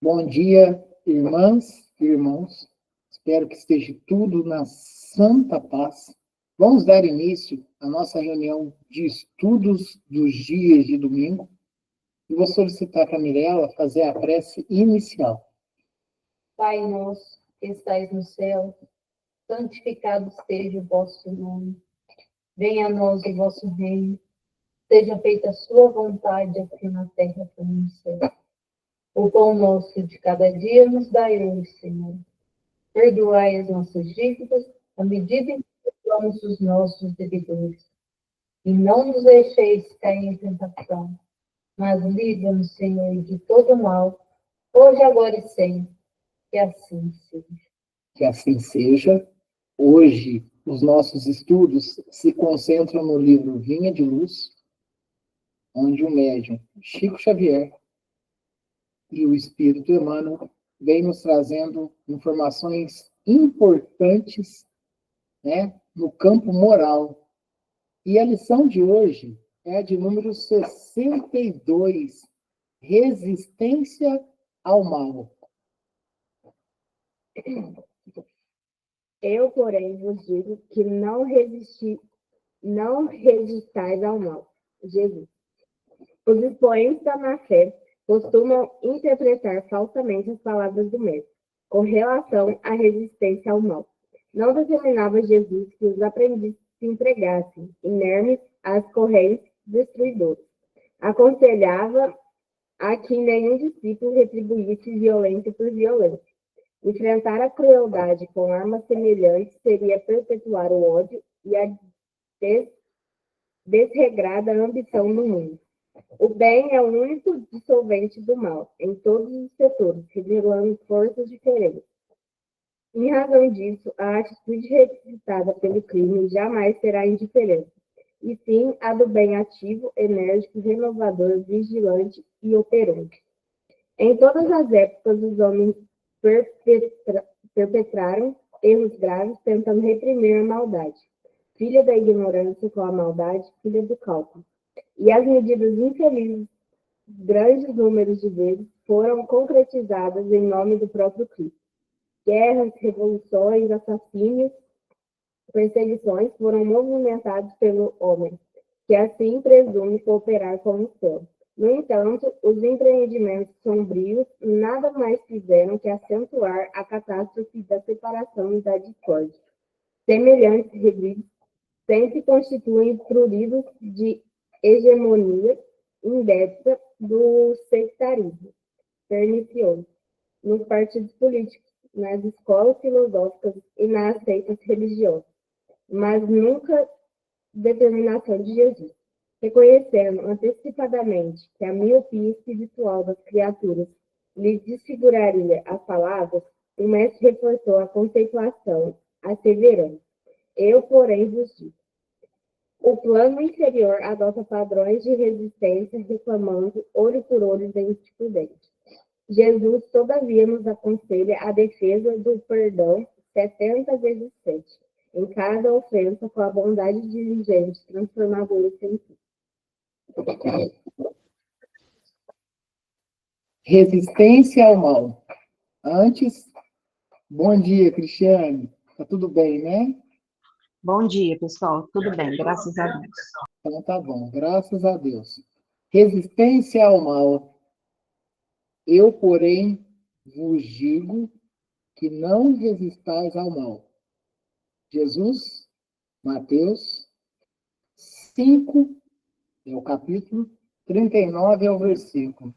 Bom dia, irmãs e irmãos. Espero que esteja tudo na santa paz. Vamos dar início à nossa reunião de estudos dos dias de domingo. E vou solicitar para a Mirella fazer a prece inicial. Pai nosso, que estais no céu, santificado seja o vosso nome. Venha a nós o vosso reino. Seja feita a sua vontade, aqui na terra como no céu. O pão nosso de cada dia nos dai hoje, Senhor. Perdoai as nossas dívidas, à medida em que perdoamos os nossos devedores. E não nos deixeis cair em tentação, mas livra-nos, Senhor, de todo mal, hoje, agora e sempre. Que assim seja. Que assim seja. Hoje, os nossos estudos se concentram no livro Vinha de Luz, onde o médium Chico Xavier e o Espírito Emmanuel vem nos trazendo informações importantes, né, no campo moral. E a lição de hoje é a de número 62, Resistência ao Mal. Eu, porém, vos digo que não resistais ao mal. Jesus. Os expoentes da má-fé costumam interpretar falsamente as palavras do Mestre, com relação à resistência ao mal. Não determinava Jesus que os aprendizes se entregassem, inermes, às correntes destruidoras. Aconselhava a que nenhum discípulo retribuísse violência por violência. Enfrentar a crueldade com armas semelhantes seria perpetuar o ódio e a desregrada ambição no mundo. O bem é o único dissolvente do mal, em todos os setores, revelando forças diferentes. Em razão disso, a atitude requisitada pelo crime jamais será indiferente, e sim a do bem ativo, enérgico, renovador, vigilante e operante. Em todas as épocas, os homens perpetraram erros graves tentando reprimir a maldade. Filha da ignorância com a maldade, filha do cálculo. E as medidas infelizes, grandes números de vezes, foram concretizadas em nome do próprio Cristo. Guerras, revoluções, assassínios, perseguições foram movimentados pelo homem, que assim presume cooperar com o céu. No entanto, os empreendimentos sombrios nada mais fizeram que acentuar a catástrofe da separação e da discórdia. Semelhantes revidos sempre constituem pruridos de hegemonia indébita do sectarismo pernicioso nos partidos políticos, nas escolas filosóficas e nas seitas religiosas, mas nunca determinação de Jesus. Reconhecendo antecipadamente que a miopia espiritual das criaturas lhes desfiguraria as palavras, o mestre reforçou a conceituação, asseverando: eu, porém, vos digo. O plano inferior adota padrões de resistência, reclamando olho por olho, dente por dente. Jesus, todavia, nos aconselha a defesa do perdão 70 vezes 7, em cada ofensa, com a bondade diligente, transformadora sem fim. Resistência ao mal. Antes, bom dia, Cristiane. Tá tudo bem, né? Bom dia, pessoal. Tudo bem, graças a Deus. Então tá bom, graças a Deus. Resistência ao mal. Eu, porém, vos digo que não resistais ao mal. Jesus, Mateus 5, é o capítulo 39, é o versículo.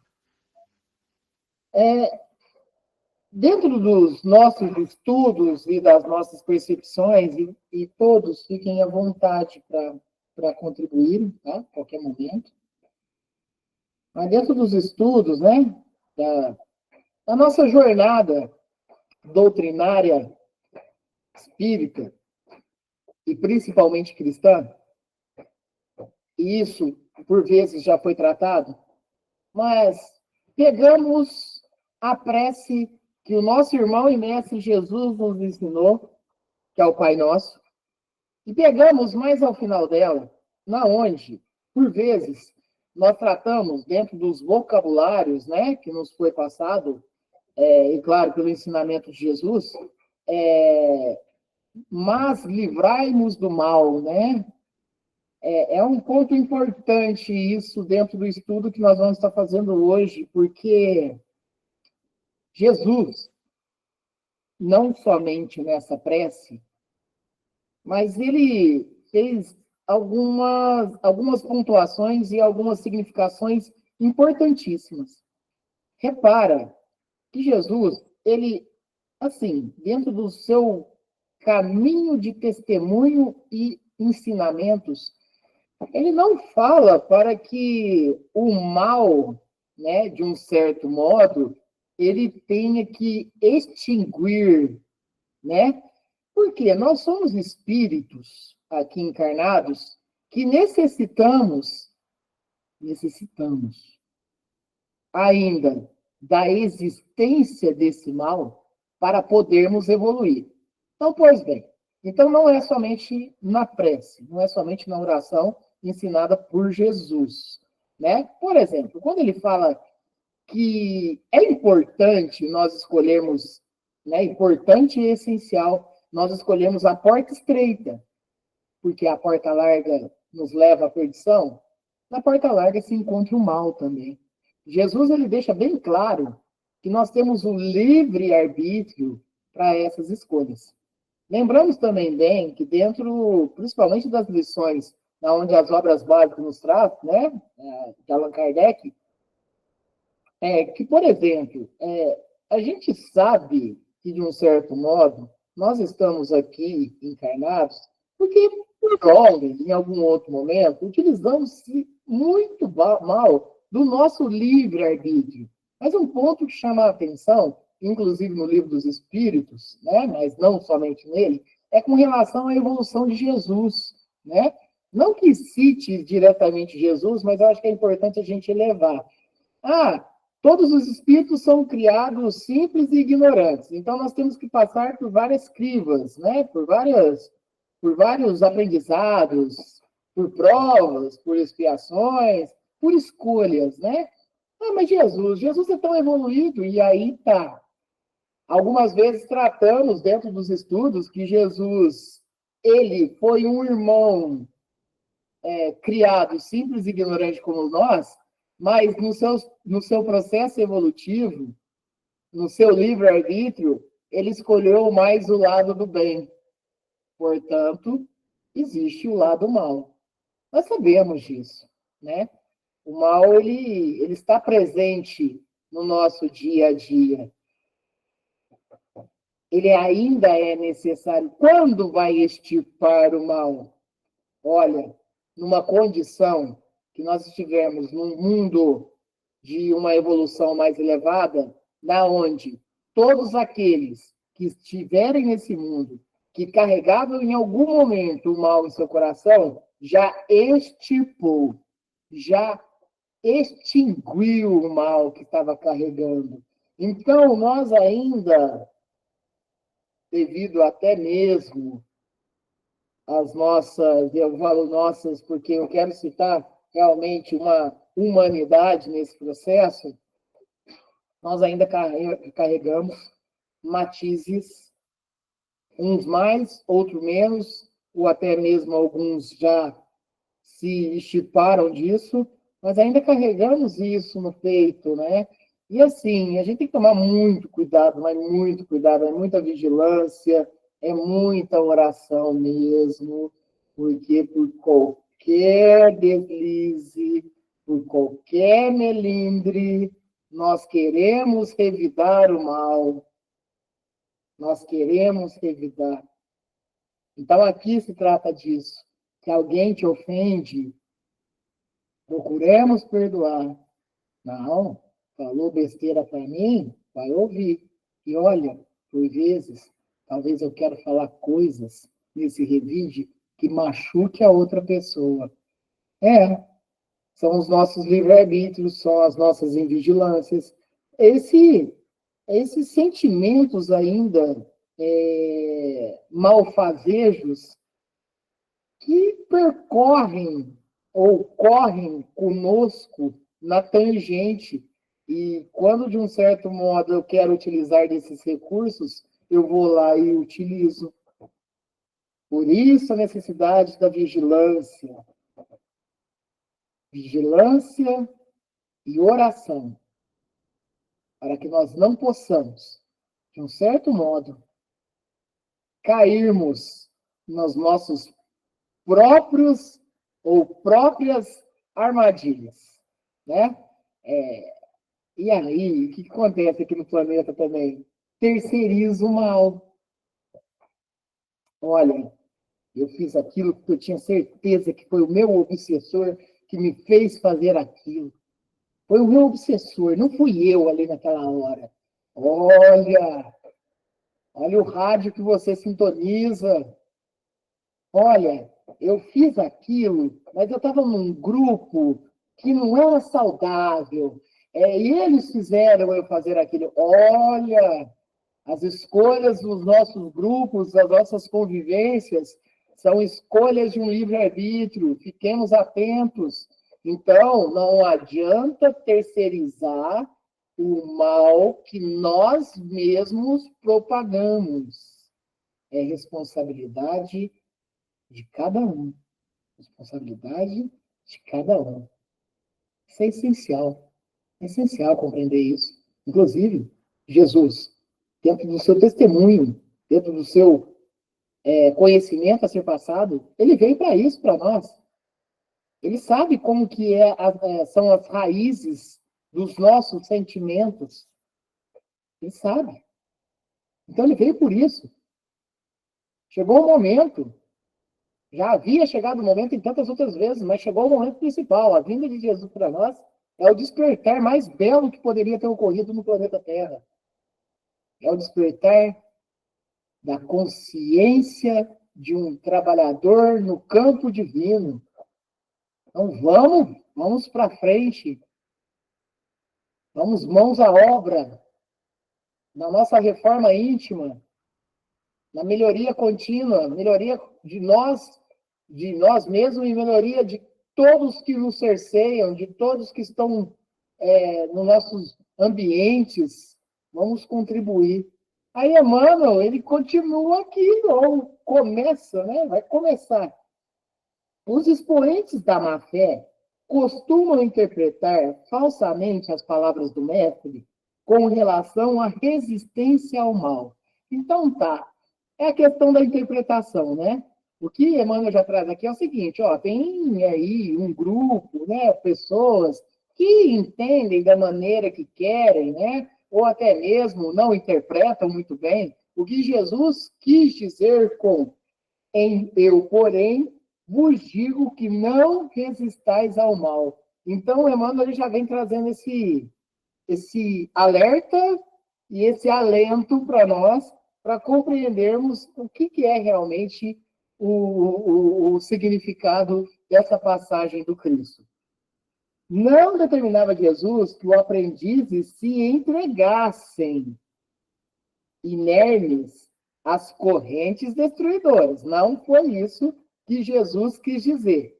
Dentro dos nossos estudos e das nossas percepções, e todos fiquem à vontade para contribuir, tá? A qualquer momento. Mas dentro dos estudos, né, da nossa jornada doutrinária espírita, e principalmente cristã, e isso, por vezes, já foi tratado, mas pegamos a prece que o nosso irmão e mestre Jesus nos ensinou, que é o Pai Nosso, e pegamos mais ao final dela, na onde, por vezes, nós tratamos, dentro dos vocabulários, né, que nos foi passado, e claro, pelo ensinamento de Jesus, mas livrai-nos do mal, né? É um ponto importante isso dentro do estudo que nós vamos estar fazendo hoje, porque Jesus, não somente nessa prece, mas ele fez algumas pontuações e algumas significações importantíssimas. Repara que Jesus, ele, assim, dentro do seu caminho de testemunho e ensinamentos, ele não fala para que o mal, né, de um certo modo, ele tenha que extinguir, né? Porque nós somos espíritos aqui encarnados que necessitamos ainda da existência desse mal para podermos evoluir. Então, pois bem, então não é somente na prece, não é somente na oração ensinada por Jesus, né? Por exemplo, quando ele fala que é importante nós escolhermos, né, importante e essencial, nós escolhermos a porta estreita, porque a porta larga nos leva à perdição, na porta larga se encontra o mal também. Jesus ele deixa bem claro que nós temos o livre arbítrio para essas escolhas. Lembramos também bem que dentro, principalmente das lições, onde as obras básicas nos traz, né, de Allan Kardec, que, por exemplo, a gente sabe que, de um certo modo, nós estamos aqui encarnados porque, por nós, em algum outro momento, utilizamos-se muito mal do nosso livre-arbítrio. Mas um ponto que chama a atenção, inclusive no Livro dos Espíritos, né, mas não somente nele, é com relação à evolução de Jesus, né? Não que cite diretamente Jesus, mas eu acho que é importante a gente elevar. Todos os espíritos são criados simples e ignorantes. Então, nós temos que passar por várias crivas, né? por vários aprendizados, por provas, por expiações, por escolhas, né? Mas Jesus é tão evoluído, e aí tá. Algumas vezes tratamos, dentro dos estudos, que Jesus, ele foi um irmão criado simples e ignorante como nós, mas no seu processo evolutivo, no seu livre-arbítrio, ele escolheu mais o lado do bem. Portanto, existe o lado mal. Nós sabemos disso, né? O mal, ele está presente no nosso dia a dia. Ele ainda é necessário. Quando vai extirpar o mal? Olha, numa condição que nós estivermos num mundo de uma evolução mais elevada, na onde todos aqueles que estiverem nesse mundo, que carregavam em algum momento o mal em seu coração, já extirpou, já extinguiu o mal que estava carregando. Então, nós ainda, devido até mesmo as nossas, eu falo nossas porque eu quero citar realmente uma humanidade nesse processo, nós ainda carregamos matizes, uns mais, outros menos, ou até mesmo alguns já se extirparam disso, mas ainda carregamos isso no peito, né? E assim, a gente tem que tomar muito cuidado, mas muito cuidado, é muita vigilância, é muita oração mesmo, porque por qualquer deslize, por qualquer melindre, nós queremos revidar o mal. Nós queremos revidar. Então, aqui se trata disso. Se alguém te ofende, procuremos perdoar. Não, falou besteira para mim, vai ouvir. E olha, por vezes, talvez eu quero falar coisas nesse revide que machuque a outra pessoa. São os nossos livre-arbítrios, são as nossas invigilâncias. Esses sentimentos ainda malfazejos que percorrem ou correm conosco na tangente E quando, de um certo modo, eu quero utilizar desses recursos, eu vou lá e utilizo. Por isso a necessidade da vigilância. Vigilância e oração. Para que nós não possamos, de um certo modo, cairmos nos nossos próprios ou próprias armadilhas, né? E aí, o que acontece aqui no planeta também? Terceiriza o mal. Olha, eu fiz aquilo porque eu tinha certeza que foi o meu obsessor que me fez fazer aquilo. Foi o meu obsessor, não fui eu ali naquela hora. Olha o rádio que você sintoniza. Olha, eu fiz aquilo, mas eu estava num grupo que não era saudável. E eles fizeram eu fazer aquilo. Olha, as escolhas dos nossos grupos, das nossas convivências, são escolhas de um livre-arbítrio. Fiquemos atentos. Então, não adianta terceirizar o mal que nós mesmos propagamos. É responsabilidade de cada um. Responsabilidade de cada um. Isso é essencial. É essencial compreender isso. Inclusive, Jesus, dentro do seu testemunho, dentro do seu conhecimento a ser passado, ele veio para isso, para nós. Ele sabe como que são as raízes dos nossos sentimentos. Ele sabe. Então, ele veio por isso. Chegou o momento. Já havia chegado o momento em tantas outras vezes, mas chegou o momento principal. A vinda de Jesus para nós é o despertar mais belo que poderia ter ocorrido no planeta Terra. É o despertar da consciência de um trabalhador no campo divino. Então vamos para frente. Vamos mãos à obra. Na nossa reforma íntima, na melhoria contínua, melhoria de nós mesmos e melhoria de todos que nos cerceiam, de todos que estão nos nossos ambientes. Vamos contribuir. Aí Emmanuel, ele continua aqui, ou começa, né? Vai começar. Os expoentes da má-fé costumam interpretar falsamente as palavras do mestre com relação à resistência ao mal. Então, tá. É a questão da interpretação, né? O que Emmanuel já traz aqui é o seguinte, ó, tem aí um grupo, né, pessoas que entendem da maneira que querem, né, ou até mesmo não interpretam muito bem o que Jesus quis dizer com eu, porém, vos digo que não resistais ao mal. Então, Emmanuel já vem trazendo esse alerta e esse alento para nós, para compreendermos o que é realmente o significado dessa passagem do Cristo. Não determinava Jesus que os aprendizes se entregassem inermes às correntes destruidoras. Não foi isso que Jesus quis dizer.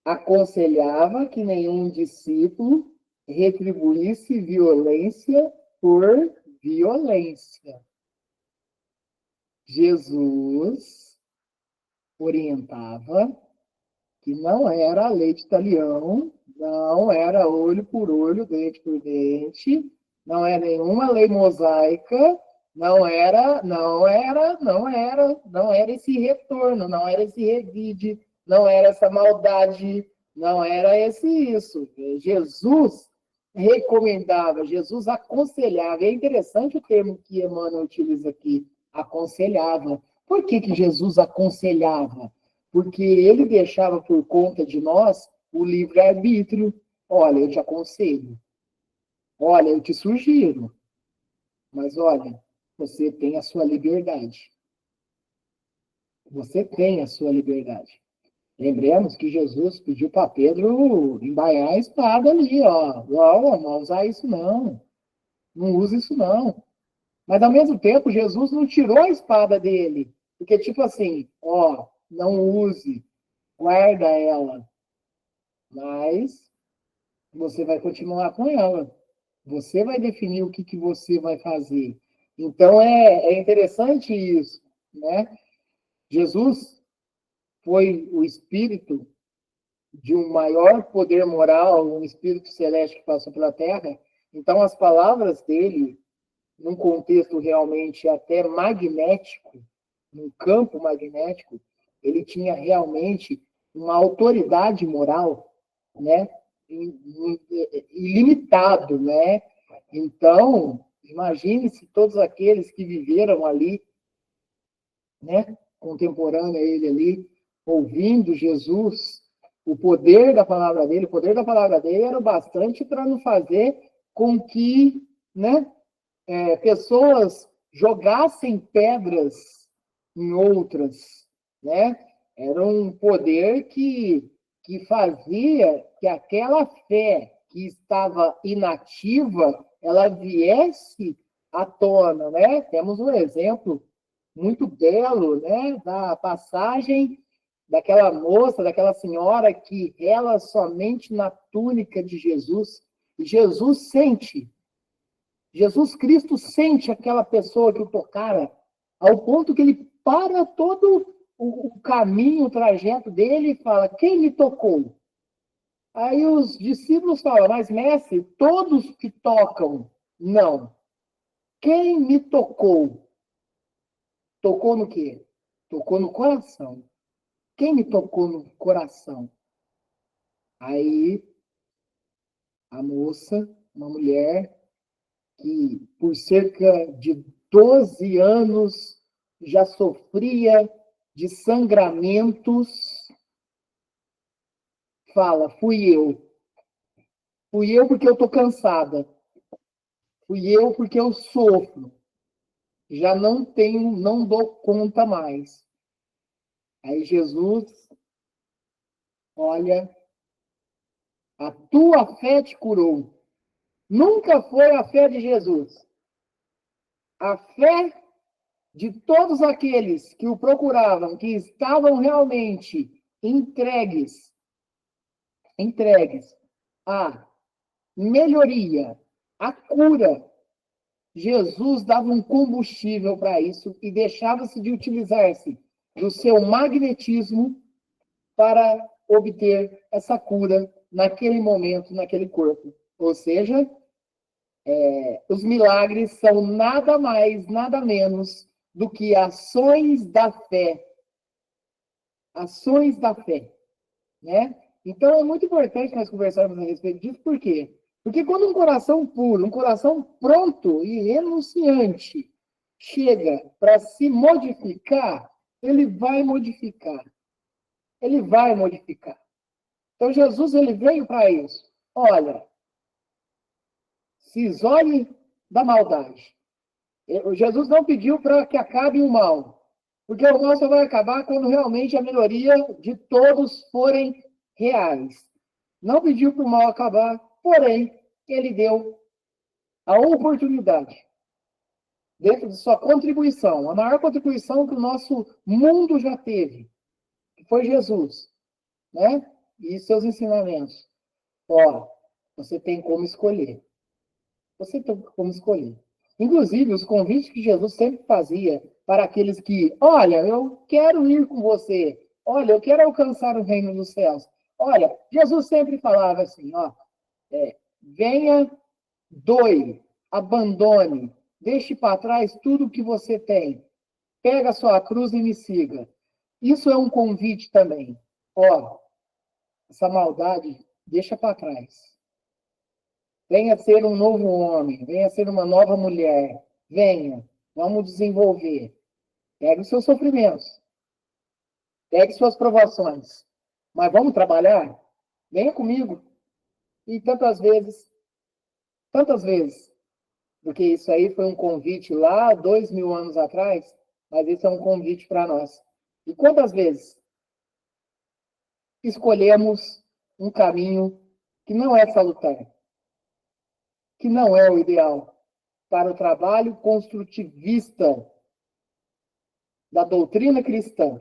Aconselhava que nenhum discípulo retribuísse violência por violência. Jesus orientava que não era a lei de talião, não era olho por olho, dente por dente, não é nenhuma lei mosaica, não era esse retorno, não era esse revide, não era essa maldade, não era isso. Jesus recomendava, Jesus aconselhava. É interessante o termo que Emmanuel utiliza aqui, aconselhava. Por que Jesus aconselhava? Porque ele deixava por conta de nós o livre-arbítrio. Olha, eu te aconselho. Olha, eu te sugiro. Mas olha, você tem a sua liberdade. Você tem a sua liberdade. Lembremos que Jesus pediu para Pedro embaiar a espada ali, ó. Não usar isso não. Não usa isso não. Mas, ao mesmo tempo, Jesus não tirou a espada dele. Porque, tipo assim, ó, não use, guarda ela. Mas você vai continuar com ela. Você vai definir o que você vai fazer. Então, é interessante isso, né? Jesus foi o espírito de um maior poder moral, um espírito celeste que passou pela Terra. Então, as palavras dele, num contexto realmente até magnético, num campo magnético, ele tinha realmente uma autoridade moral, né? Ilimitado, né? Então, imagine-se todos aqueles que viveram ali, né? Contemporâneo a ele ali, ouvindo Jesus, o poder da palavra dele era o bastante para não fazer com que, né? Pessoas jogassem pedras em outras, né? Era um poder que fazia que aquela fé que estava inativa, ela viesse à tona, né? Temos um exemplo muito belo, né? Da passagem daquela moça, daquela senhora que ela somente na túnica de Jesus, e Jesus Cristo sente aquela pessoa que o tocara, ao ponto que ele para todo o caminho, o trajeto dele e fala: quem me tocou? Aí os discípulos falam: mas mestre, todos que tocam, não. Quem me tocou? Tocou no quê? Tocou no coração. Quem me tocou no coração? Aí a moça, uma mulher, que por cerca de 12 anos já sofria de sangramentos, fala: fui eu. Fui eu porque eu estou cansada. Fui eu porque eu sofro. Já não tenho, não dou conta mais. Aí Jesus, olha, a tua fé te curou. Nunca foi a fé de Jesus. A fé de todos aqueles que o procuravam, que estavam realmente entregues à melhoria, à cura. Jesus dava um combustível para isso e deixava-se de utilizar-se do seu magnetismo para obter essa cura naquele momento, naquele corpo. Ou seja, os milagres são nada mais, nada menos do que ações da fé. Ações da fé, né? Então, é muito importante nós conversarmos a respeito disso, por quê? Porque quando um coração puro, um coração pronto e renunciante chega para se modificar, ele vai modificar. Ele vai modificar. Então, Jesus, ele veio para isso. Olha, se isole da maldade. Jesus não pediu para que acabe o mal, porque o mal só vai acabar quando realmente a melhoria de todos forem reais. Não pediu para o mal acabar, porém, ele deu a oportunidade, dentro de sua contribuição, a maior contribuição que o nosso mundo já teve, que foi Jesus, né? E seus ensinamentos. Ó, você tem como escolher. Você tem como escolher. Inclusive, os convites que Jesus sempre fazia para aqueles que, olha, eu quero ir com você. Olha, eu quero alcançar o reino dos céus. Olha, Jesus sempre falava assim, ó, venha, doe, abandone, deixe para trás tudo que você tem. Pega a sua cruz e me siga. Isso é um convite também. Ó, essa maldade, deixa para trás. Venha ser um novo homem, venha ser uma nova mulher. Venha, vamos desenvolver. Pegue os seus sofrimentos, pegue suas provações. Mas vamos trabalhar? Venha comigo. E tantas vezes, porque isso aí foi um convite lá 2000 anos atrás, mas esse é um convite para nós. E quantas vezes escolhemos um caminho que não é salutar, que não é o ideal para o trabalho construtivista da doutrina cristã?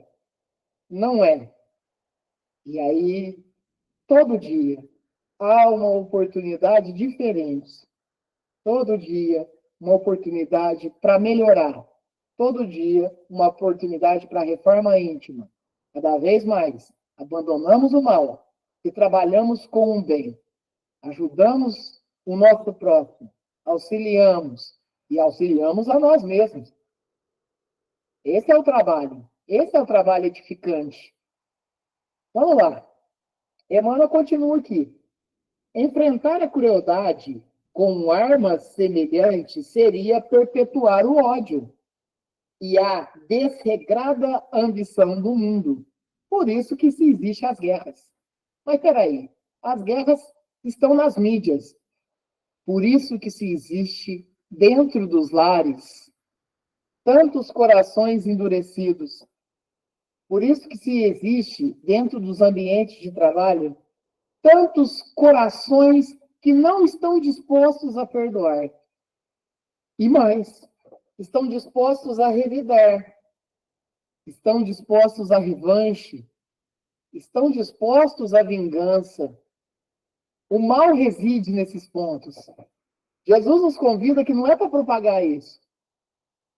Não é. E aí, todo dia, há uma oportunidade diferente. Todo dia, uma oportunidade para melhorar. Todo dia, uma oportunidade para reforma íntima. Cada vez mais, abandonamos o mal e trabalhamos com o bem. Ajudamos o nosso próximo, auxiliamos e auxiliamos a nós mesmos. Esse é o trabalho. Esse é o trabalho edificante. Vamos lá. Emmanuel continua aqui. Enfrentar a crueldade com armas semelhantes seria perpetuar o ódio e a desregrada ambição do mundo. Por isso que se existem as guerras. Mas peraí, as guerras estão nas mídias. Por isso que se existe dentro dos lares tantos corações endurecidos. Por isso que se existe dentro dos ambientes de trabalho tantos corações que não estão dispostos a perdoar. E mais, estão dispostos a revidar, estão dispostos a revanche, estão dispostos à vingança. O mal reside nesses pontos. Jesus nos convida que não é para propagar isso.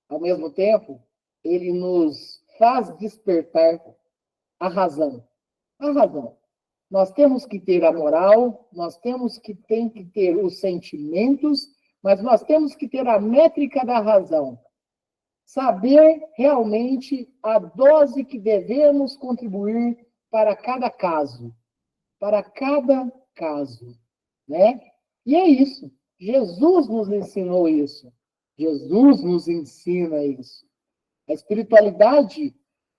Ao mesmo tempo, ele nos faz despertar a razão. A razão. Nós temos que ter a moral, nós temos que ter os sentimentos, mas nós temos que ter a métrica da razão. Saber realmente a dose que devemos contribuir para cada caso. Para cada caso, né? E é isso. Jesus nos ensinou isso. Jesus nos ensina isso. A espiritualidade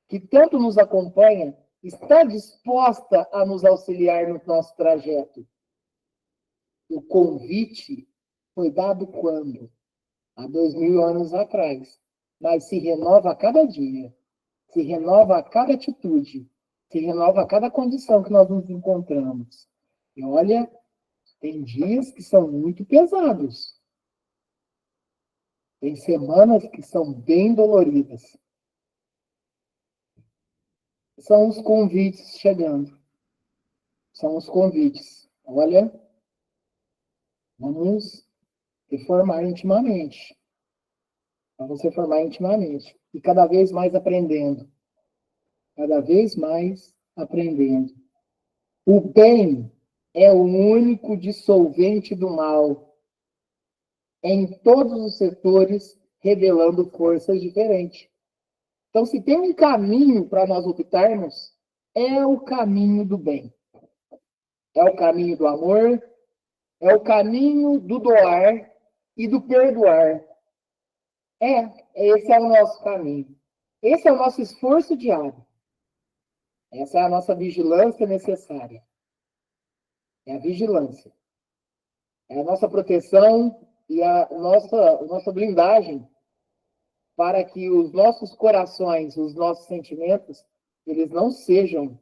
que tanto nos acompanha está disposta a nos auxiliar no nosso trajeto. O convite foi dado quando? Há 2000 anos atrás. Mas se renova a cada dia, se renova a cada atitude, se renova a cada condição que nós nos encontramos. E olha, tem dias que são muito pesados. Tem semanas que são bem doloridas. São os convites chegando. São os convites. Olha, vamos reformar intimamente. Vamos reformar intimamente. E cada vez mais aprendendo. Cada vez mais aprendendo. O bem é o único dissolvente do mal. Em todos os setores, revelando forças diferentes. Então, se tem um caminho para nós optarmos, é o caminho do bem. É o caminho do amor, é o caminho do doar e do perdoar. Esse é o nosso caminho. Esse é o nosso esforço diário. Essa é a nossa vigilância necessária. É a vigilância. É a nossa proteção e a nossa blindagem para que os nossos corações, os nossos sentimentos, eles não sejam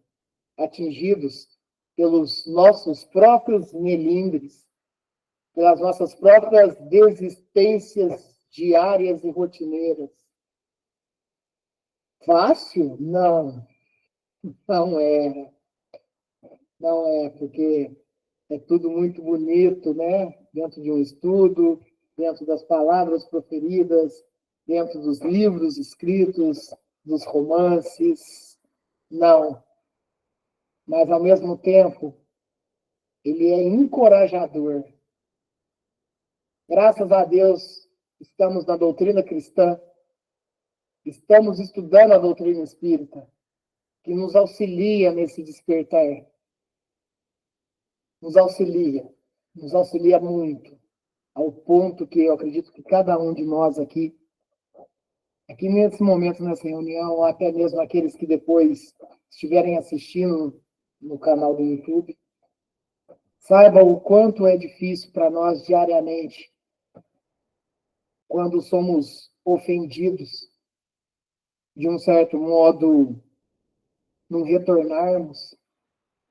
atingidos pelos nossos próprios melindres, pelas nossas próprias desistências diárias e rotineiras. Fácil? Não. Não é. Não é, porque é tudo muito bonito, né? Dentro de um estudo, dentro das palavras proferidas, dentro dos livros escritos, dos romances. Não. Mas, ao mesmo tempo, ele é encorajador. Graças a Deus, estamos na doutrina cristã, estamos estudando a doutrina espírita, que nos auxilia nesse despertar. Nos auxilia muito, ao ponto que eu acredito que cada um de nós aqui nesse momento, nessa reunião, ou até mesmo aqueles que depois estiverem assistindo no canal do YouTube, saiba o quanto é difícil para nós diariamente, quando somos ofendidos, de um certo modo, não retornarmos,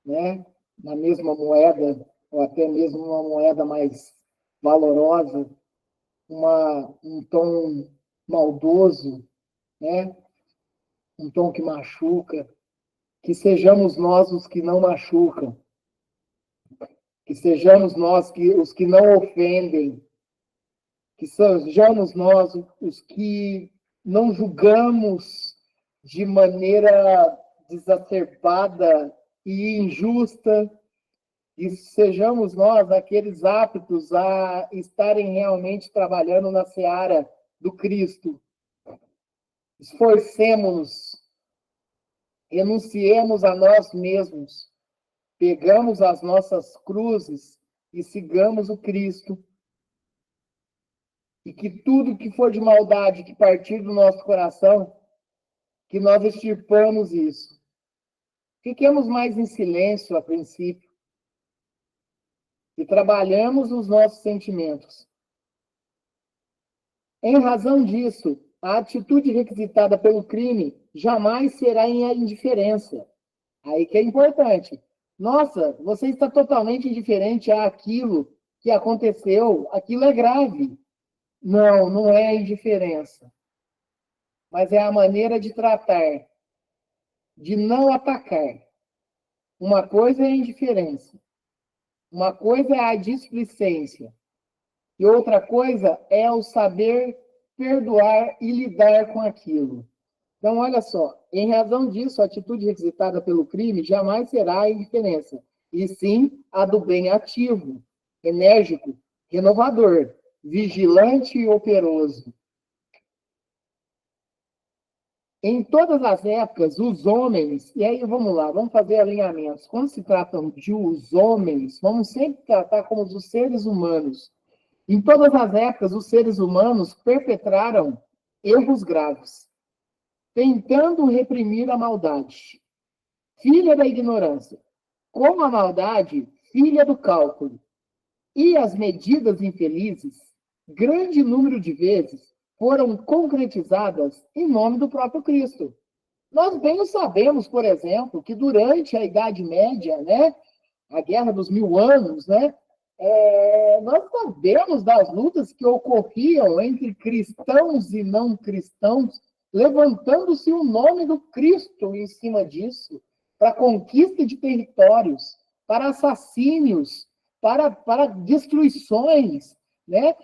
né, na mesma moeda, ou até mesmo uma moeda mais valorosa, um tom maldoso, né, um tom que machuca, que sejamos nós os que não machucam. que sejamos nós os que não ofendem, que sejamos nós os que não julgamos de maneira exacerbada e injusta, e sejamos nós aqueles aptos a estarem realmente trabalhando na seara do Cristo. Esforcemo-nos, renunciemos a nós mesmos, pegamos as nossas cruzes e sigamos o Cristo. E que tudo que for de maldade que partir do nosso coração, que nós extirpamos isso. Fiquemos mais em silêncio a princípio e trabalhamos os nossos sentimentos. Em razão disso, a atitude requisitada pelo crime jamais será em indiferença. Aí que é importante. Nossa, você está totalmente indiferente àquilo que aconteceu, aquilo é grave. Não, não é a indiferença. Mas é a maneira de tratar, de não atacar. Uma coisa é a indiferença. Uma coisa é a displicência. E outra coisa é o saber perdoar e lidar com aquilo. Então, olha só, em razão disso, a atitude requisitada pelo crime jamais será a indiferença, e sim a do bem ativo, enérgico, renovador, vigilante e operoso. Em todas as épocas, os homens, e aí vamos lá, vamos fazer alinhamentos. Quando se tratam de os homens, vamos sempre tratar como os seres humanos. Em todas as épocas, os seres humanos perpetraram erros graves, tentando reprimir a maldade, filha da ignorância, como a maldade, filha do cálculo, e as medidas infelizes, grande número de vezes, foram concretizadas em nome do próprio Cristo. Nós bem sabemos, por exemplo, que durante a Idade Média, né, a Guerra dos 1000 Anos, né, nós sabemos das lutas que ocorriam entre cristãos e não cristãos, levantando-se o nome do Cristo em cima disso, para conquista de territórios, para assassínios, para destruições, né?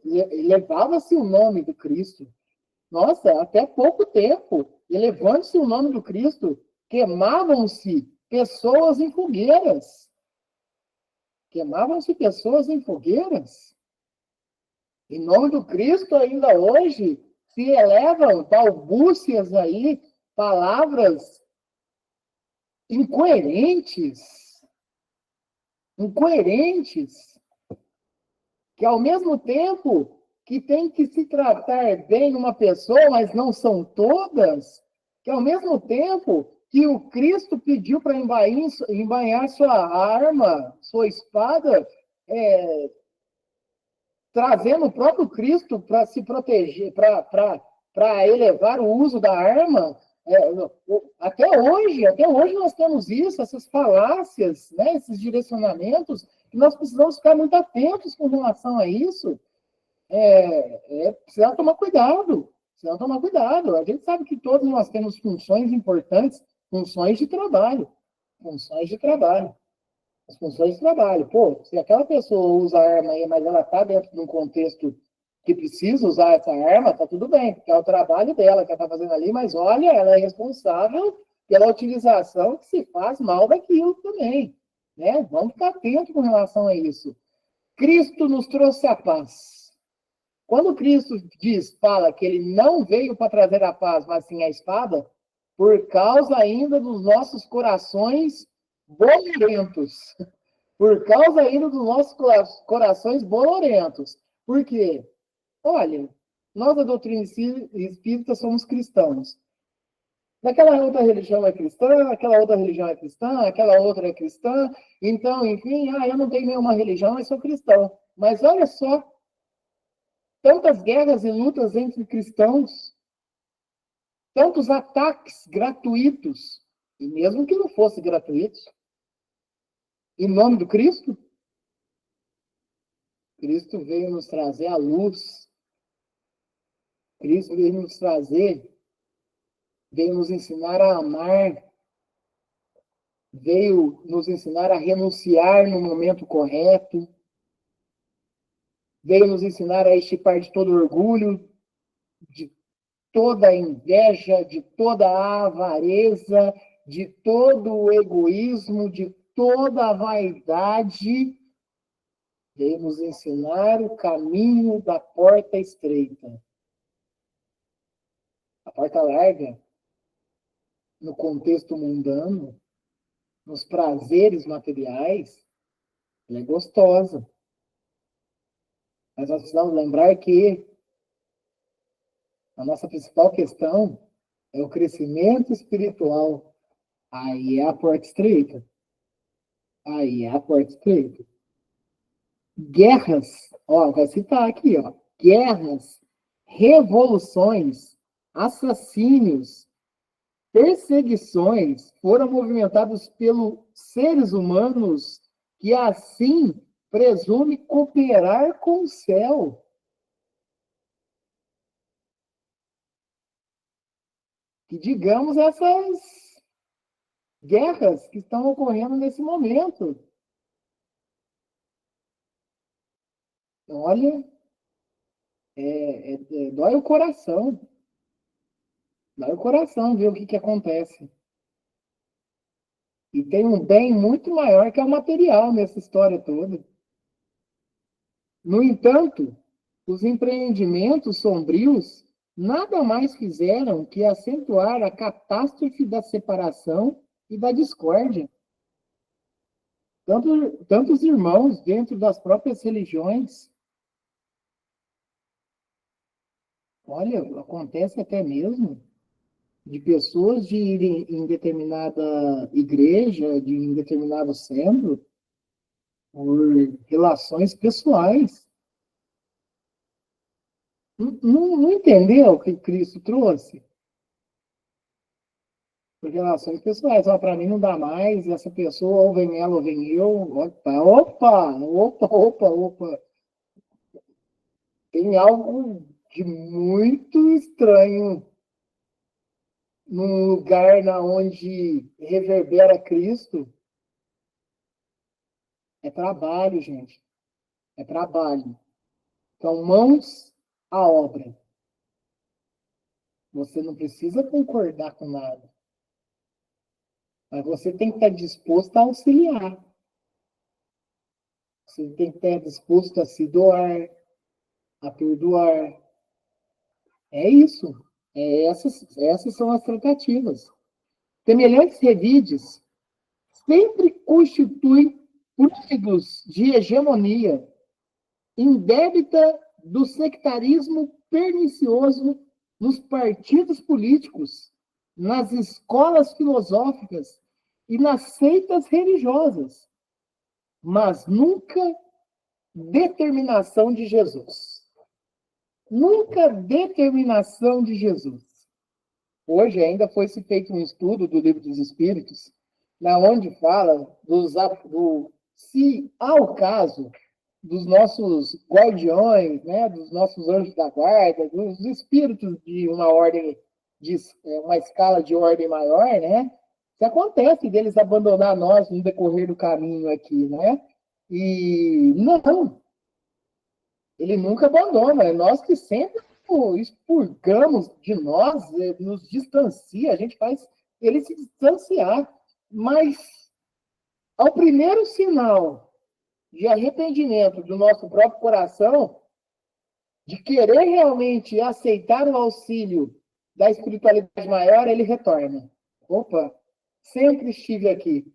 Levava-se o nome do Cristo. Nossa, até pouco tempo, elevando-se o nome do Cristo, queimavam-se pessoas em fogueiras. Queimavam-se pessoas em fogueiras. Em nome do Cristo, ainda hoje, se elevam balbúcias aí, palavras incoerentes, que ao mesmo tempo que tem que se tratar bem uma pessoa, mas não são todas, que ao mesmo tempo que o Cristo pediu para embainhar sua arma, sua espada, trazendo o próprio Cristo para se proteger, para elevar o uso da arma. Até hoje nós temos isso, essas falácias, né, esses direcionamentos, que nós precisamos ficar muito atentos com relação a isso. Precisa tomar cuidado. A gente sabe que todos nós temos funções importantes, funções de trabalho. As funções de trabalho. Pô, se aquela pessoa usa a arma aí, mas ela está dentro de um contexto que precisa usar essa arma, tá tudo bem, porque é o trabalho dela que ela está fazendo ali, mas olha, ela é responsável pela utilização que se faz mal daquilo também. Né? Vamos ficar atentos com relação a isso. Cristo nos trouxe a paz. Quando Cristo fala que ele não veio para trazer a paz, mas sim a espada, por causa ainda dos nossos corações bolorentos. Por causa ainda dos nossos corações bolorentos. Por quê? Olha, nós da doutrina espírita somos cristãos. Naquela outra religião é cristã, aquela outra religião é cristã, aquela outra é cristã. Então, enfim, eu não tenho nenhuma religião, eu sou cristão. Mas olha só, tantas guerras e lutas entre cristãos, tantos ataques gratuitos, e mesmo que não fossem gratuitos, em nome do Cristo, Cristo veio nos trazer a luz. Cristo veio nos trazer, veio nos ensinar a amar. veio nos ensinar a renunciar no momento correto, veio nos ensinar a extirpar de todo orgulho, de toda a inveja, de toda a avareza, de todo o egoísmo, de toda a vaidade, veio nos ensinar o caminho da porta estreita. A porta larga, no contexto mundano, nos prazeres materiais, ela é gostosa. Mas nós precisamos lembrar que a nossa principal questão é o crescimento espiritual. Aí é a porta estreita. Aí é a porta estreita. Guerras, ó, vai citar aqui, ó. Guerras, revoluções, assassínios, perseguições foram movimentados pelos seres humanos que assim presume cooperar com o céu. Que digamos essas guerras que estão ocorrendo nesse momento. Olha, dói o coração. Dói o coração ver o que acontece. E tem um bem muito maior que é o material nessa história toda. No entanto, os empreendimentos sombrios nada mais fizeram que acentuar a catástrofe da separação e da discórdia. Tantos irmãos dentro das próprias religiões. Olha, acontece até mesmo de pessoas de irem em determinada igreja, em determinado centro, por relações pessoais. Não entendeu o que Cristo trouxe? Por relações pessoais. Para mim não dá mais, essa pessoa, ou vem ela ou vem eu. Opa. Tem algo de muito estranho num lugar onde reverbera Cristo. É trabalho, gente. É trabalho. Então, mãos à obra. Você não precisa concordar com nada. Mas você tem que estar disposto a auxiliar. Você tem que estar disposto a se doar, a perdoar. É isso. Essas são as tratativas. Semelhantes revides sempre constituem fluidos de hegemonia indébita do sectarismo pernicioso nos partidos políticos, nas escolas filosóficas e nas seitas religiosas, mas nunca determinação de Jesus. Nunca determinação de Jesus. Hoje ainda foi-se feito um estudo do Livro dos Espíritos, na onde fala se há o caso dos nossos guardiões, né, dos nossos anjos da guarda, dos espíritos de uma ordem, uma escala de ordem maior, né? Se acontece deles abandonar nós no decorrer do caminho aqui, né? E não, ele nunca abandona, é nós que sempre expurgamos de nós, nos distancia, a gente faz ele se distanciar, mas ao primeiro sinal de arrependimento do nosso próprio coração, de querer realmente aceitar o auxílio da espiritualidade maior, ele retorna. Opa, sempre estive aqui.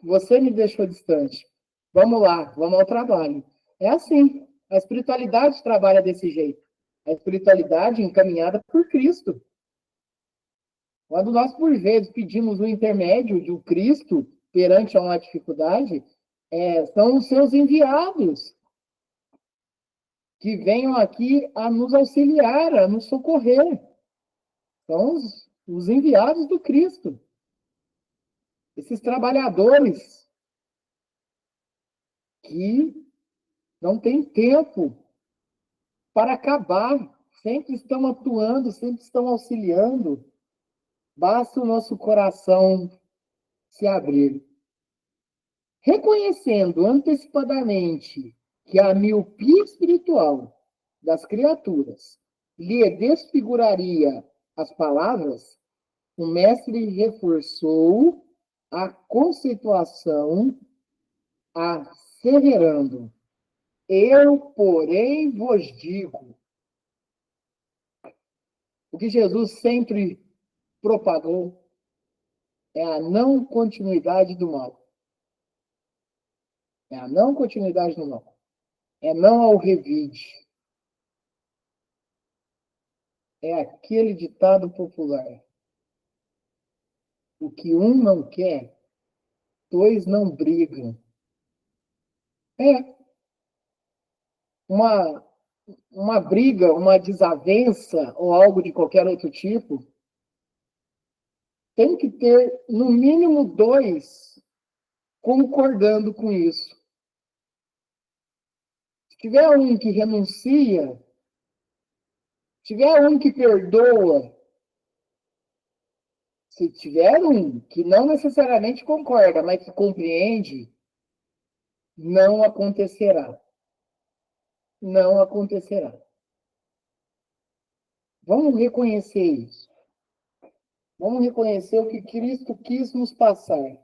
Você me deixou distante. Vamos lá, vamos ao trabalho. É assim. A espiritualidade trabalha desse jeito. A espiritualidade encaminhada por Cristo. Quando nós, por vezes, pedimos o intermédio do Cristo perante uma dificuldade, são os seus enviados que venham aqui a nos auxiliar, a nos socorrer. São os enviados do Cristo. Esses trabalhadores que não têm tempo para acabar, sempre estão atuando, sempre estão auxiliando. Basta o nosso coração se abrir. Reconhecendo antecipadamente que a miopia espiritual das criaturas lhe desfiguraria as palavras, o mestre reforçou a conceituação, asseverando: eu, porém, vos digo. O que Jesus sempre propagou é a não continuidade do mal. É a não continuidade do mal. É não ao revide. É aquele ditado popular: o que um não quer, dois não brigam. É uma briga, uma desavença ou algo de qualquer outro tipo, tem que ter, no mínimo, dois concordando com isso. Se tiver um que renuncia, se tiver um que perdoa, se tiver um que não necessariamente concorda, mas que compreende, não acontecerá. Não acontecerá. Vamos reconhecer isso. Vamos reconhecer o que Cristo quis nos passar,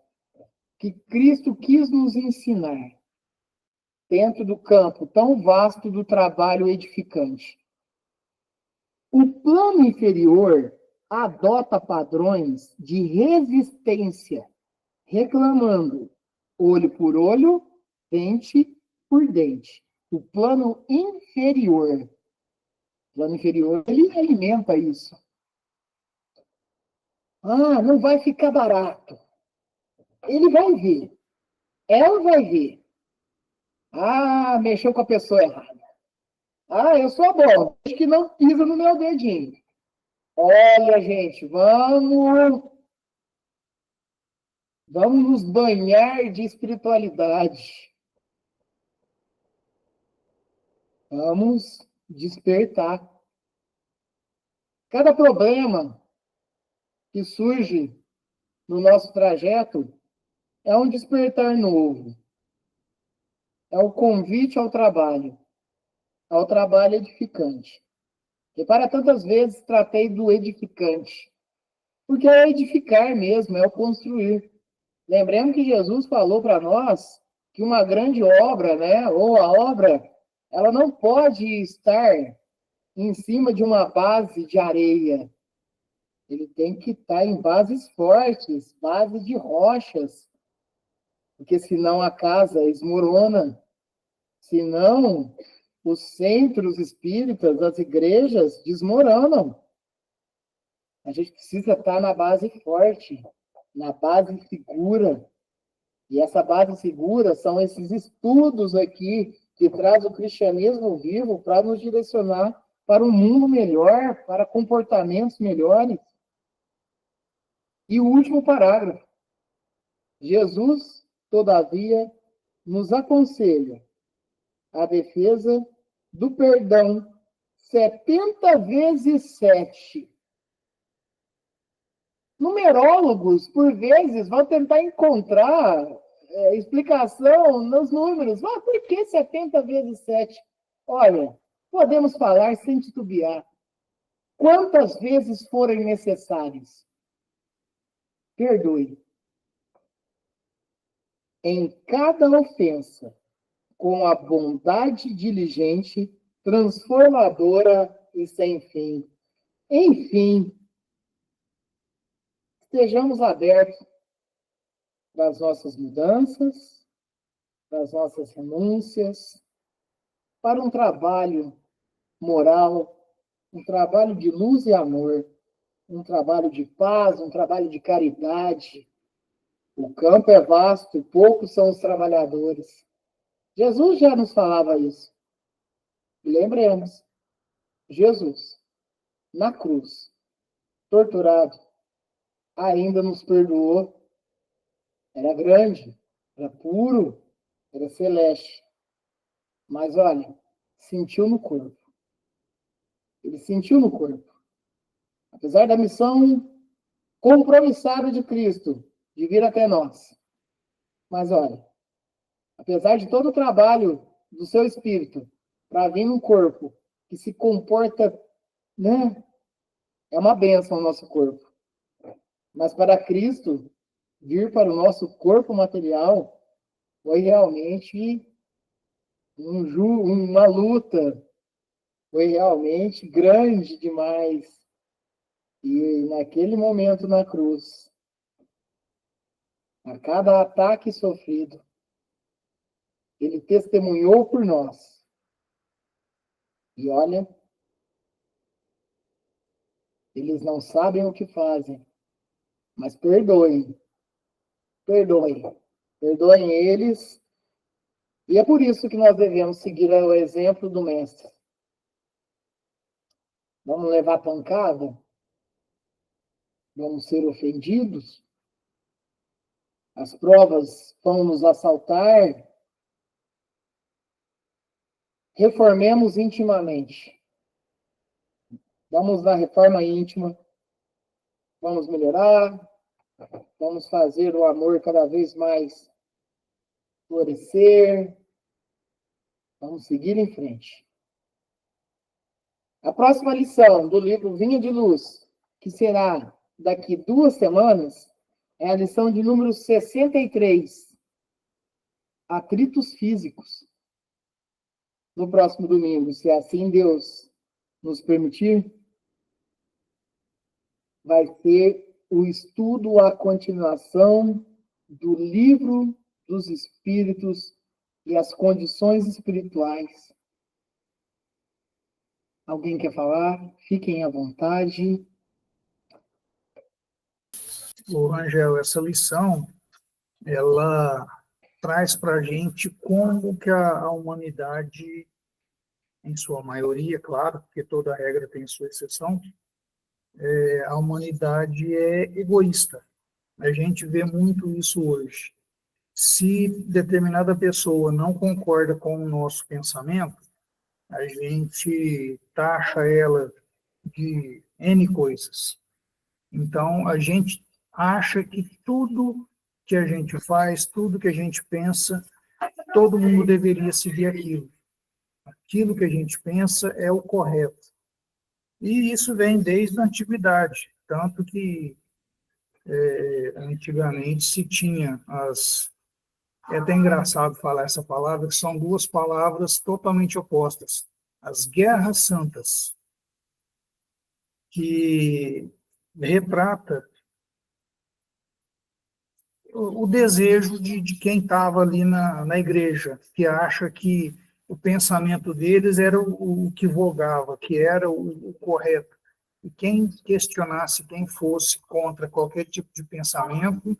que Cristo quis nos ensinar, dentro do campo tão vasto do trabalho edificante. O plano inferior adota padrões de resistência, reclamando olho por olho, dente por dente. O plano inferior, ele alimenta isso. Ah, não vai ficar barato. Ele vai ver. Ela vai ver. Ah, mexeu com a pessoa errada. Ah, eu sou bom. Acho que não pisa no meu dedinho. Olha, gente, vamos nos banhar de espiritualidade. Vamos despertar. Cada problema que surge no nosso trajeto é um despertar novo. É o convite ao trabalho edificante. E para tantas vezes tratei do edificante, porque é edificar mesmo, é o construir. Lembremos que Jesus falou para nós que uma grande obra, né, ou a obra, ela não pode estar em cima de uma base de areia. Ele tem que estar em bases fortes, bases de rochas, porque senão a casa esmorona, senão os centros espíritas, as igrejas desmoronam. A gente precisa estar na base forte, na base segura. E essa base segura são esses estudos aqui que traz o cristianismo vivo para nos direcionar para um mundo melhor, para comportamentos melhores. E o último parágrafo. Jesus, todavia, nos aconselha a defesa do perdão 70 vezes 7. Numerólogos, por vezes, vão tentar encontrar explicação nos números. Mas por que 70 vezes 7? Olha, podemos falar sem titubear. Quantas vezes forem necessárias? Perdoe. Em cada ofensa, com a bondade diligente, transformadora e sem fim. Enfim, estejamos abertos para as nossas mudanças, para as nossas renúncias, para um trabalho moral, um trabalho de luz e amor, um trabalho de paz, um trabalho de caridade. O campo é vasto, poucos são os trabalhadores. Jesus já nos falava isso. Lembremos, Jesus, na cruz, torturado, ainda nos perdoou. Era grande, era puro, era celeste. Mas, olha, sentiu no corpo. Ele sentiu no corpo. Apesar da missão compromissada de Cristo, de vir até nós. Mas, olha, Apesar de todo o trabalho do seu espírito para vir num corpo que se comporta, né? É uma bênção o nosso corpo. Mas para Cristo, vir para o nosso corpo material foi realmente uma luta, foi realmente grande demais. E naquele momento na cruz, a cada ataque sofrido, ele testemunhou por nós. E olha, eles não sabem o que fazem, mas perdoem, perdoem, perdoem eles. E é por isso que nós devemos seguir o exemplo do Mestre. Vamos levar pancada? Vamos ser ofendidos? As provas vão nos assaltar? Reformemos intimamente. Vamos na reforma íntima. Vamos melhorar. Vamos fazer o amor cada vez mais florescer. Vamos seguir em frente. A próxima lição do livro Vinha de Luz, que será daqui 2 semanas, é a lição de número 63. Atritos físicos. No próximo domingo, se assim Deus nos permitir, vai ser o estudo, a continuação do livro dos Espíritos e as condições espirituais. Alguém quer falar? Fiquem à vontade. Ô, Angel, essa lição, ela traz para a gente como que a humanidade, em sua maioria, claro, porque toda regra tem sua exceção, a humanidade é egoísta. A gente vê muito isso hoje. Se determinada pessoa não concorda com o nosso pensamento, a gente taxa ela de N coisas. Então, a gente acha que tudo que a gente faz, tudo que a gente pensa, todo mundo deveria seguir aquilo. Aquilo que a gente pensa é o correto. E isso vem desde a antiguidade, tanto que antigamente se tinha as... É até engraçado falar essa palavra, que são duas palavras totalmente opostas. As guerras santas, que retrata o desejo de quem estava ali na igreja, que acha que o pensamento deles era o que vogava, que era o correto. E quem questionasse, quem fosse contra qualquer tipo de pensamento,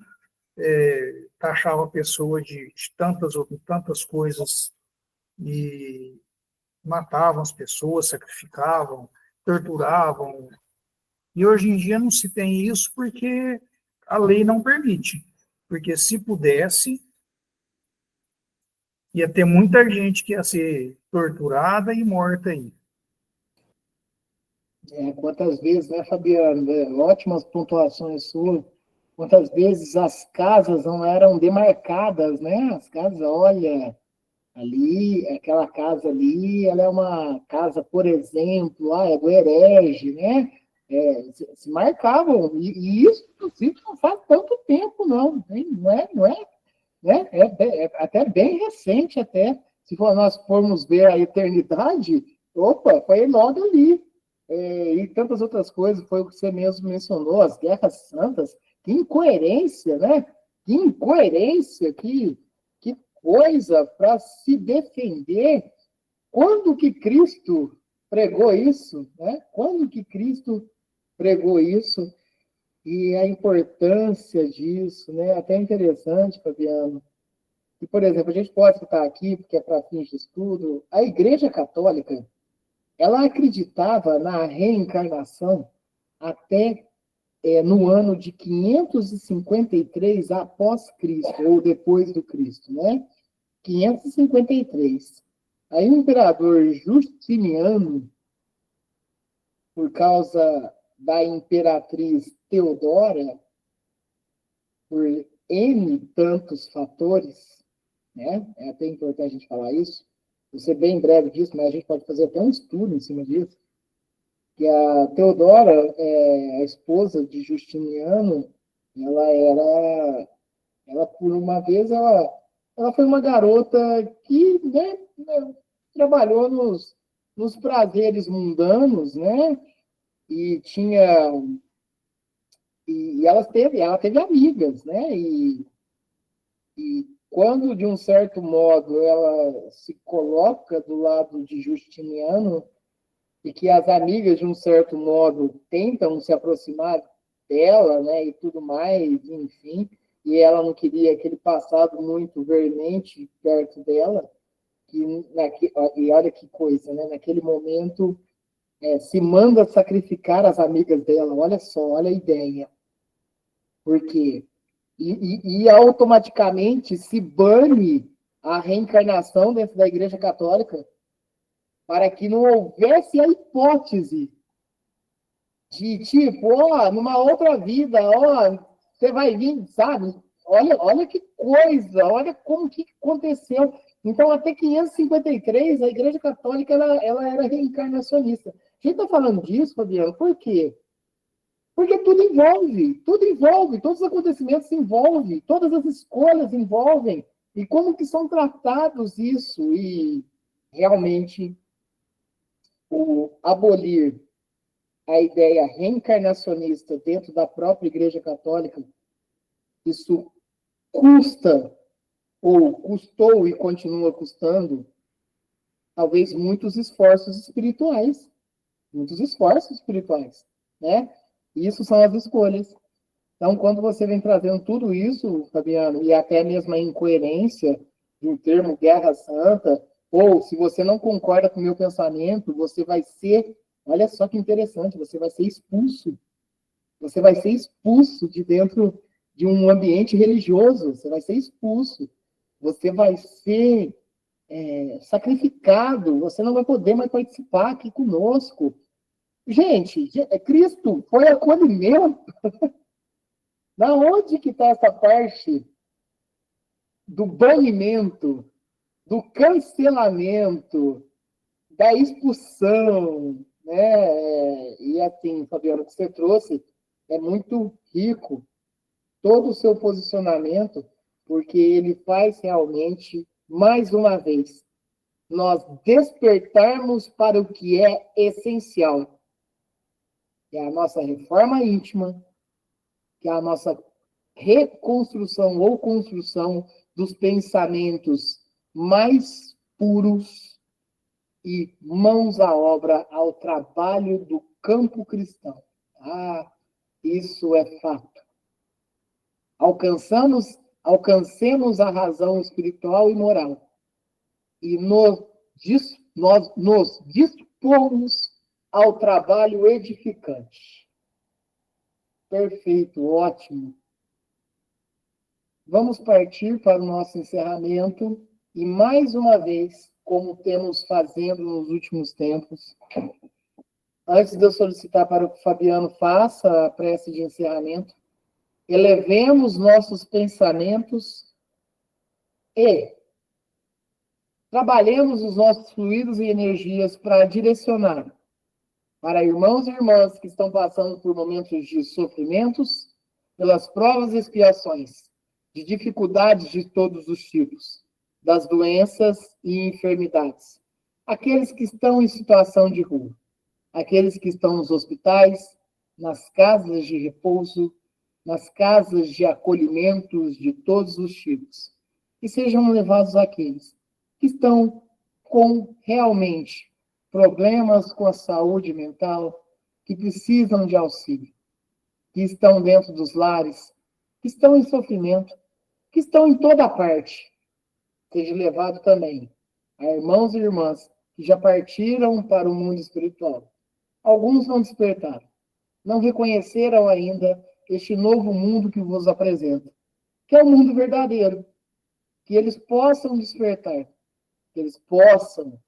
taxava a pessoa de tantas coisas e matavam as pessoas, sacrificavam, torturavam. E hoje em dia não se tem isso porque a lei não permite. Porque se pudesse, ia ter muita gente que ia ser torturada e morta aí. Quantas vezes, né, Fabiano? Ótimas pontuações suas. Quantas vezes as casas não eram demarcadas, né? As casas, olha, ali, aquela casa ali, ela é uma casa, por exemplo, é do herege, né? Se marcavam, e isso, inclusive, não faz tanto tempo, não, hein? Não é, né? É até bem recente, até, se nós formos ver a eternidade, opa, foi logo ali. E tantas outras coisas, foi o que você mesmo mencionou, as guerras santas, que incoerência, né? Que incoerência, que coisa para se defender. Quando que Cristo pregou isso, né? Quando que Cristo pregou isso? E a importância disso, né? Até interessante, Fabiano. E, por exemplo, a gente pode citar aqui, porque é para fins de estudo, a Igreja Católica, ela acreditava na reencarnação até no ano de 553 após Cristo, ou depois do Cristo, né? 553. Aí o imperador Justiniano, por causa da imperatriz Teodora, por N tantos fatores, né? É até importante a gente falar isso. Vou ser bem breve disso, mas a gente pode fazer até um estudo em cima disso. Que a Teodora, a esposa de Justiniano, ela por uma vez, ela foi uma garota que, né, trabalhou nos prazeres mundanos, né? E tinha e ela teve amigas, né? E quando, de um certo modo, ela se coloca do lado de Justiniano, e que as amigas, de um certo modo, tentam se aproximar dela, né, e tudo mais, enfim, e ela não queria aquele passado muito veemente perto dela, e olha que coisa, né, naquele momento, se manda sacrificar as amigas dela, olha só, olha a ideia, porque e automaticamente se bane a reencarnação dentro da Igreja Católica para que não houvesse a hipótese de tipo, ó, numa outra vida, ó, você vai vir, sabe? Olha que coisa, olha como que aconteceu. Então, até 553, a Igreja Católica ela era reencarnacionista. A gente está falando disso, Fabiano, por quê? Porque tudo envolve, todos os acontecimentos envolvem, todas as escolhas envolvem, e como que são tratados isso, e realmente o abolir a ideia reencarnacionista dentro da própria Igreja Católica, isso custa, ou custou e continua custando, talvez muitos esforços espirituais, né? Isso são as escolhas. Então, quando você vem trazendo tudo isso, Fabiano, e até mesmo a incoerência do termo guerra santa, ou se você não concorda com o meu pensamento, você vai ser, olha só que interessante, você vai ser expulso. Você vai ser expulso de dentro de um ambiente religioso, você vai ser expulso. Você vai ser sacrificado, você não vai poder mais participar aqui conosco. Gente, Cristo foi acolhimento. Da onde que está essa parte do banimento, do cancelamento, da expulsão, né? E assim, Fabiano, o que você trouxe é muito rico, todo o seu posicionamento, porque ele faz realmente, mais uma vez, nós despertarmos para o que é essencial, que é a nossa reforma íntima, que é a nossa reconstrução ou construção dos pensamentos mais puros e mãos à obra ao trabalho do campo cristão. Ah, isso é fato. Alcancemos a razão espiritual e moral e nós nos dispomos ao trabalho edificante. Perfeito, ótimo. Vamos partir para o nosso encerramento e, mais uma vez, como temos fazendo nos últimos tempos, antes de eu solicitar para que o Fabiano faça a prece de encerramento, elevemos nossos pensamentos e trabalhemos os nossos fluidos e energias para direcionar para irmãos e irmãs que estão passando por momentos de sofrimentos, pelas provas e expiações, de dificuldades de todos os tipos, das doenças e enfermidades. Aqueles que estão em situação de rua, aqueles que estão nos hospitais, nas casas de repouso, nas casas de acolhimentos de todos os tipos. E sejam levados aqueles que estão com realmente problemas com a saúde mental, que precisam de auxílio, que estão dentro dos lares, que estão em sofrimento, que estão em toda parte. Seja levado também a irmãos e irmãs que já partiram para o mundo espiritual. Alguns não despertaram, não reconheceram ainda este novo mundo que vos apresento, que é o mundo verdadeiro, que eles possam despertar, que eles possam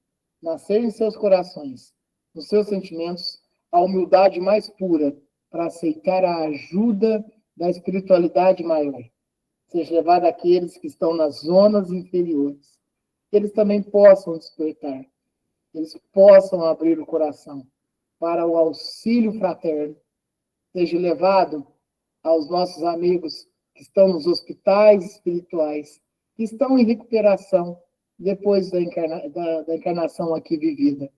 nascer em seus corações, nos seus sentimentos, a humildade mais pura para aceitar a ajuda da espiritualidade maior. seja levado àqueles que estão nas zonas inferiores, que eles também possam despertar, que eles possam abrir o coração para o auxílio fraterno, seja levado aos nossos amigos que estão nos hospitais espirituais, que estão em recuperação depois da encarnação aqui vivida,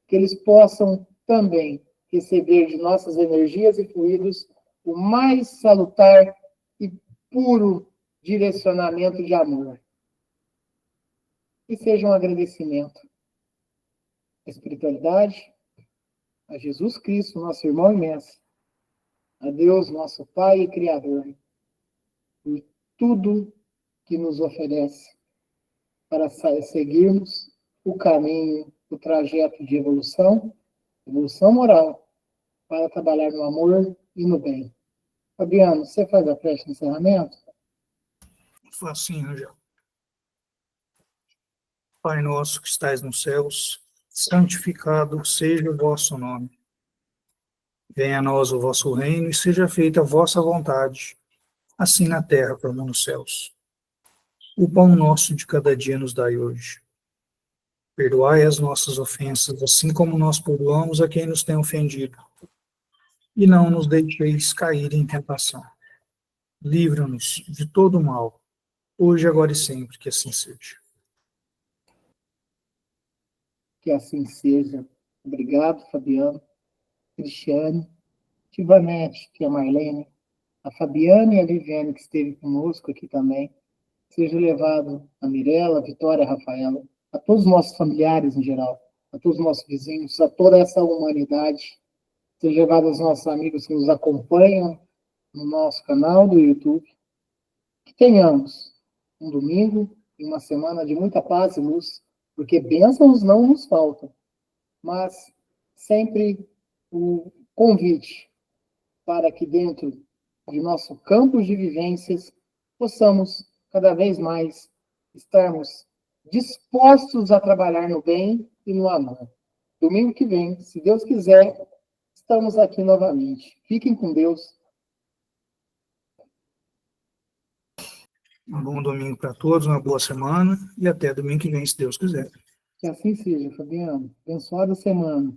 que eles possam também receber de nossas energias e fluidos o mais salutar e puro direcionamento de amor. Que seja um agradecimento à espiritualidade, a Jesus Cristo, nosso irmão e mestre, a Deus, nosso Pai e Criador, por tudo que nos oferece para seguirmos o caminho, o trajeto de evolução moral, para trabalhar no amor e no bem. Fabiano, você faz a prece de encerramento? Facinho, Angel. Pai nosso que estais nos céus, santificado seja o vosso nome. Venha a nós o vosso reino e seja feita a vossa vontade, assim na terra como nos céus. O pão nosso de cada dia nos dai hoje. Perdoai as nossas ofensas, assim como nós perdoamos a quem nos tem ofendido. E não nos deixeis cair em tentação. Livra-nos de todo mal, hoje, agora e sempre, que assim seja. Que assim seja. Obrigado, Fabiano, Cristiane, Tivanete, que é a Marlene, a Fabiana e a Liviane, que esteve conosco aqui também. Seja levado a Mirella, a Vitória, a Rafaela, a todos os nossos familiares em geral, a todos os nossos vizinhos, a toda essa humanidade. Seja levado aos nossos amigos que nos acompanham no nosso canal do YouTube. Que tenhamos um domingo e uma semana de muita paz e luz, porque bênçãos não nos faltam, mas sempre o convite para que dentro de nosso campo de vivências possamos cada vez mais estarmos dispostos a trabalhar no bem e no amor. Domingo que vem, se Deus quiser, estamos aqui novamente. Fiquem com Deus. Um bom domingo para todos, uma boa semana e até domingo que vem, se Deus quiser. Que assim seja, Fabiano. Abençoada semana.